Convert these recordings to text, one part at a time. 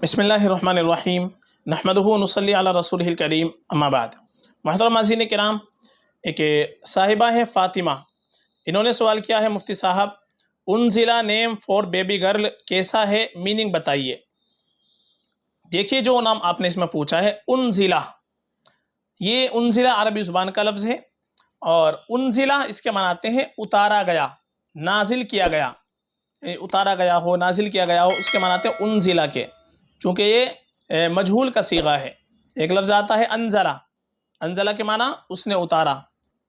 बिस्मिल्लाहिर्रहमानिर्रहीम नहमदुहु व नुसल्ली अला रसूलिहिल करीम अम्मा बाद। मुहतरम नाज़रीन किराम, एक साहिबा है फ़ातिमा, इन्होंने सवाल किया है मुफ्ती साहब, उनज़िला नेम फॉर बेबी गर्ल कैसा है, मीनिंग बताइए। देखिए जो नाम आपने इसमें पूछा है उनज़िला, ये उनज़िला अरबी ज़ुबान का लफ्ज़ है और उनज़िला इसके मानाते हैं उतारा गया, नाजिल किया गया, उतारा गया हो, नाजिल किया गया हो, उसके मानाते हैं उनज़िला के। चूँकि ये मजहूल का सीगा है। एक लफ्ज़ आता है अनज़ला, अनज़ला के माना उसने उतारा,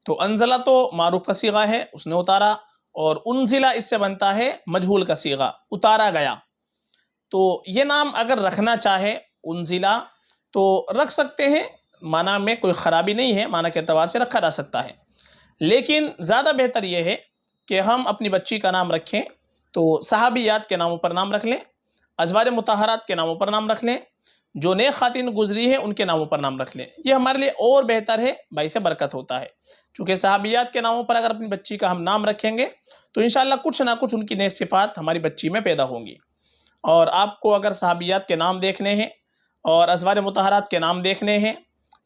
तो अनज़ला तो मारूफ का सीगा है, उसने उतारा, और उनज़िला इससे बनता है मजहूल का सीगा, उतारा गया। तो ये नाम अगर रखना चाहे उनज़िला तो रख सकते हैं, माना में कोई ख़राबी नहीं है, माना के एतबार से रखा जा सकता है। लेकिन ज़्यादा बेहतर ये है कि हम अपनी बच्ची का नाम रखें तो सहाबियात के नामों पर नाम रख लें, अज़वाज मुतहरात के नामों पर नाम रख लें, जो नेक ख़ातिन गुजरी है उनके नामों पर नाम रख लें। ये हमारे लिए और बेहतर है, बाइसे बरकत होता है। चूँकि सहाबियात के नामों पर अगर अपनी बच्ची का हम नाम रखेंगे तो इंशाअल्लाह कुछ ना कुछ उनकी नेक सिफ़ात हमारी बच्ची में पैदा होंगी। और आपको अगर सहाबियात के नाम देखने हैं और अज़वाज मुतहरात के नाम देखने हैं,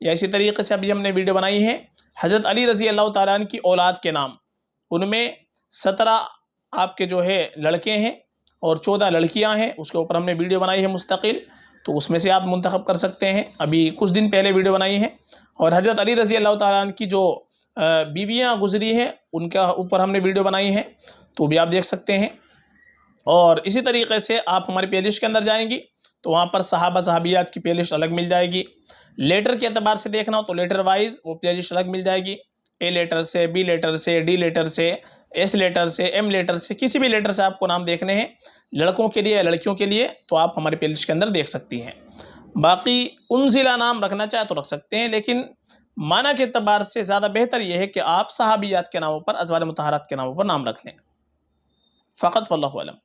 या इसी तरीके से अभी हमने वीडियो बनाई है हज़रत अली रज़ी अल्लाह तआला अन्हु की औलाद के नाम, उनमें 17 आपके जो है लड़के हैं और 14 लड़कियां हैं, उसके ऊपर हमने वीडियो बनाई है मुस्तकिल, तो उसमें से आप मुंतखब कर सकते हैं। अभी कुछ दिन पहले वीडियो बनाई है। और हज़रत अली रज़ी अल्लाह तआला अन्हु की जो बीवियां गुजरी हैं उनके ऊपर हमने वीडियो बनाई है, तो भी आप देख सकते हैं। और इसी तरीके से आप हमारी प्लेलिस्ट के अंदर जाएंगी तो वहाँ पर सहाबा सहाबियात की प्लेलिस्ट अलग मिल जाएगी। लेटर के अतबार से देखना हो तो लेटर वाइज वो प्लेलिस्ट अलग मिल जाएगी, ए लेटर से, बी लेटर से, डी लेटर से, एस लेटर से, एम लेटर से, किसी भी लेटर से आपको नाम देखने हैं लड़कों के लिए या लड़कियों के लिए, तो आप हमारे प्लेलिस्ट के अंदर देख सकती हैं। बाकी उनज़िला नाम रखना चाहे तो रख सकते हैं, लेकिन माना के अतबार से ज़्यादा बेहतर यह है कि आप सहाबियात के नामों पर, अज़वाज मुतहरात के नामों पर नाम रख लें। फ़क़त वल्लाहु अलम।